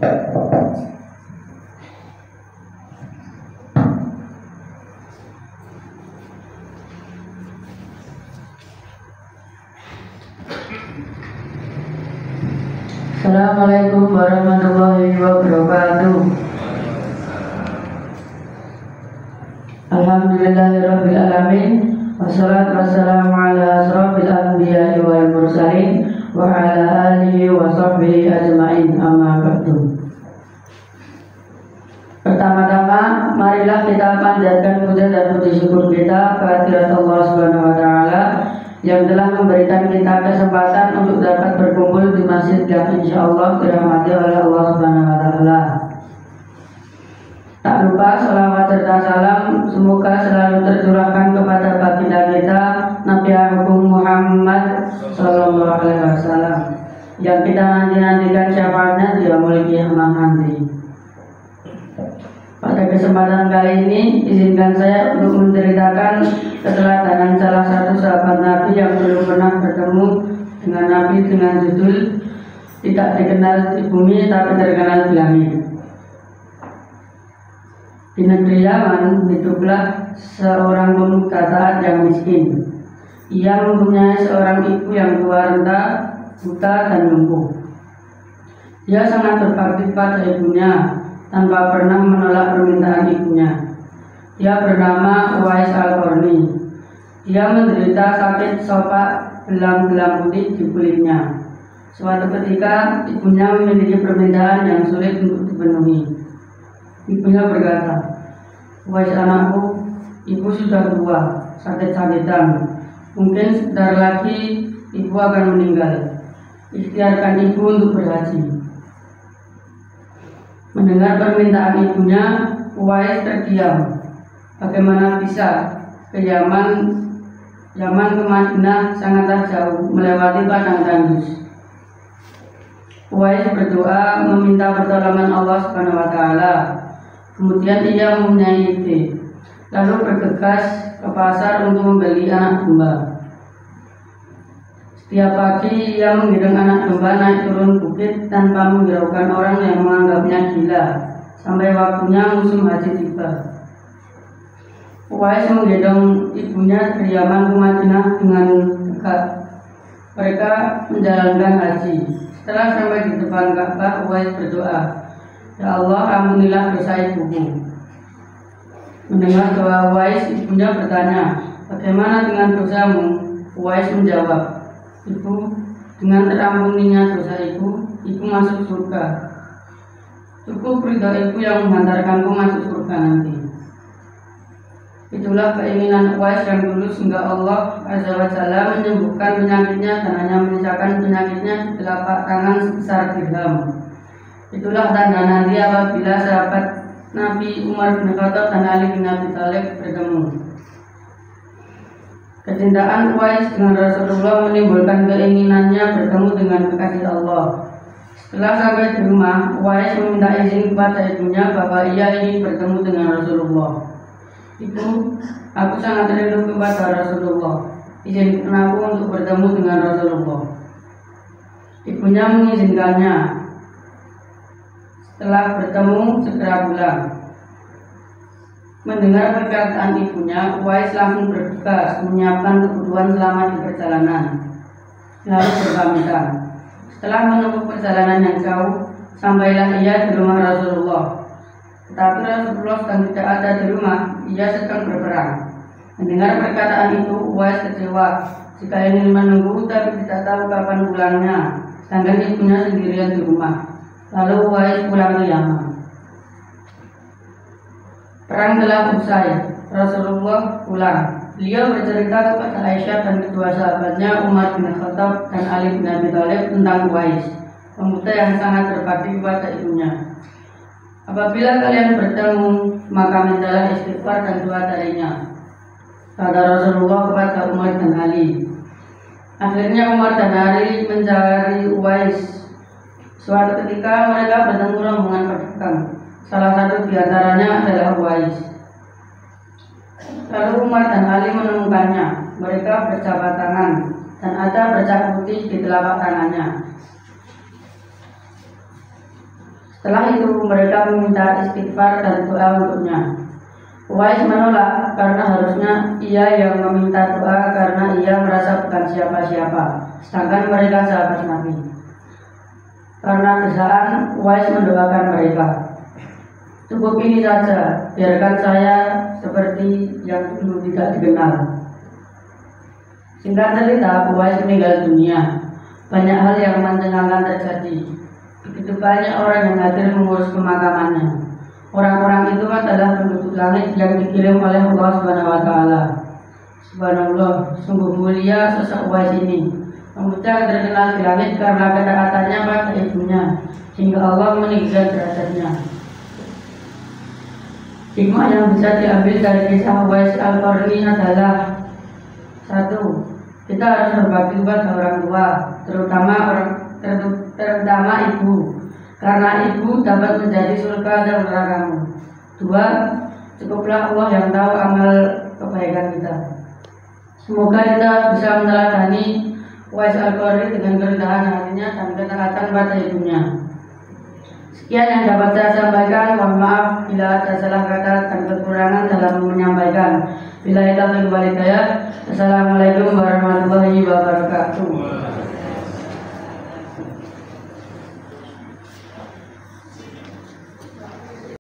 Assalamualaikum warahmatullahi wabarakatuh. Alhamdulillahirabbil alamin. Wassalatu wassalamu ala asrofil anbiya'i wal mursalin wa ala alihi wa sahbihi ajma'in, amma ba'du. Pertama-tama marilah kita panjatkan puja dan puji syukur kita kehadirat Allah Subhanahu wa taala yang telah memberikan kita kesempatan untuk dapat berkumpul di masjid yang insyaallah dirahmati oleh Allah Subhanahu wa taala. Tak lupa salawat serta salam semoga selalu tercurahkan kepada baginda kita Nabi Agung Muhammad sallallahu alaihi wasallam yang kita nanti-nantikan syafaatnya di yaumul qiyamah nanti. Pada kesempatan kali ini izinkan saya untuk menceritakan keteladanan salah satu sahabat Nabi yang belum pernah bertemu dengan Nabi dengan judul tidak dikenal di bumi tapi terkenal di langit. Di negeri Yaman hiduplah seorang pemuda taat yang miskin. Ia mempunyai seorang ibu yang tua renta, buta dan lumpuh. Dia sangat berbakti pada ibunya tanpa pernah menolak permintaan ibunya. Dia bernama Uwais Al-Qarni. Dia menderita sakit sopak belang-belang putih di kulitnya. Suatu ketika ibunya memiliki permintaan yang sulit untuk dipenuhi. Ibunya berkata, "Uwais anakku, ibu sudah tua, sakit-sakitan. Mungkin sebentar lagi ibu akan meninggal. Ikhtiarkan ibu untuk berhaji." Mendengar permintaan ibunya, Uwais terdiam. Bagaimana bisa ke Yaman ke Madinah sangatlah jauh, melewati padang tandus. Uwais berdoa meminta pertolongan Allah Subhanahu wa taala. Kemudian ia mempunyai ide, lalu bergegas ke pasar untuk membeli anak domba. Setiap pagi ia menggiring anak domba naik turun bukit tanpa menghiraukan orang yang menganggapnya gila sampai waktunya musim haji tiba. Uwais menggendong ibunya dari Yaman ke Madinah dengan tegak. Mereka menjalankan haji. Setelah sampai di depan Ka'bah, Uwais berdoa, "Ya Allah, ampunilah dosa ibuku." Mendengar doa Uwais, ibunya bertanya, "Bagaimana dengan dosamu?" Uwais menjawab, "Ibu, dengan terampuninya dosa ibu masuk surga. Cukup ridho ibu yang menghantarkanku masuk surga nanti." Itulah keinginan Uwais yang tulus hingga Allah Azza wa Jalla menyembuhkan penyakitnya dan hanya menyisakan penyakitnya di telapak tangan sebesar dirham. Itulah tanda nanti apabila sahabat Nabi Umar bin Khattab dan Ali bin Abi Thalib bertemu. Kecintaan Uwais dengan Rasulullah menimbulkan keinginannya bertemu dengan kekasih Allah. Setelah sampai di rumah, Uwais meminta izin kepada ibunya bahwa ia ingin bertemu dengan Rasulullah. "Ibu, aku sangat rindu kepada Rasulullah. Izinkan aku untuk bertemu dengan Rasulullah." Ibunya mengizinkannya. Setelah bertemu, segera pulang. Mendengar perkataan ibunya, Uwais langsung bergegas menyiapkan kebutuhan selama di perjalanan, lalu berpamitan. Setelah menempuh perjalanan yang jauh, sampailah ia di rumah Rasulullah. Tetapi Rasulullah sedang tidak ada di rumah, ia sedang berperang. Mendengar perkataan itu, Uwais kecewa. Jika ingin menunggu tapi tidak tahu kapan pulangnya, sedangkan ibunya sendirian di rumah. Lalu Uwais pulang ke Yaman. Perang telah usai, Rasulullah pulang. Beliau bercerita kepada Aisyah dan kedua sahabatnya Umar bin Khattab dan Ali bin Abi Thalib tentang Uwais, pemuda yang sangat berbakti kepada ibunya. "Apabila kalian bertemu, maka mintalah istighfar dan doa darinya," kata Rasulullah kepada Umar dan Ali. Akhirnya Umar dan Ali mencari Uwais. Suatu ketika mereka bertemu rombongan pedagang. Salah satu di antaranya adalah Uwais. Lalu Umar dan Ali menemukannya. Mereka berjabat tangan dan ada bercak putih di telapak tangannya. Setelah itu mereka meminta istighfar dan doa untuknya. Uwais menolak karena harusnya ia yang meminta doa karena ia merasa bukan siapa-siapa, sedangkan mereka sahabat Nabi. Karena desaan, Uwais mendoakan mereka, "Cukup ini saja, biarkan saya seperti yang dulu tidak dikenal." Singkat cerita, Uwais meninggal dunia. Banyak hal yang mencengangkan terjadi. Begitu banyak orang yang hadir mengurus pemakamannya. Orang-orang itu adalah penduduk langit yang dikirim oleh Allah Subhanahu wa Ta'ala. Subhanallah, sungguh mulia sosok Uwais ini. Pemuda terkenal di langit karena ketaatannya pada ibunya, hingga Allah meninggikan derajatnya. Hikmah yang bisa diambil dari kisah Uwais Al-Qarni adalah: 1. Kita harus berbakti kepada orang tua, terutama ibu, karena ibu dapat menjadi surga dan nerakamu. 2. Cukuplah Allah yang tahu amal kebaikan kita. Semoga kita bisa meneladani Uwais Al-Qarni dengan kerendahan hatinya dan ketaatan pada ibunya. Sekian yang dapat saya sampaikan. Mohon maaf bila ada salah kata dan kekurangan dalam menyampaikan. Billahi taufiq wal hidayah. Assalamualaikum warahmatullahi wabarakatuh.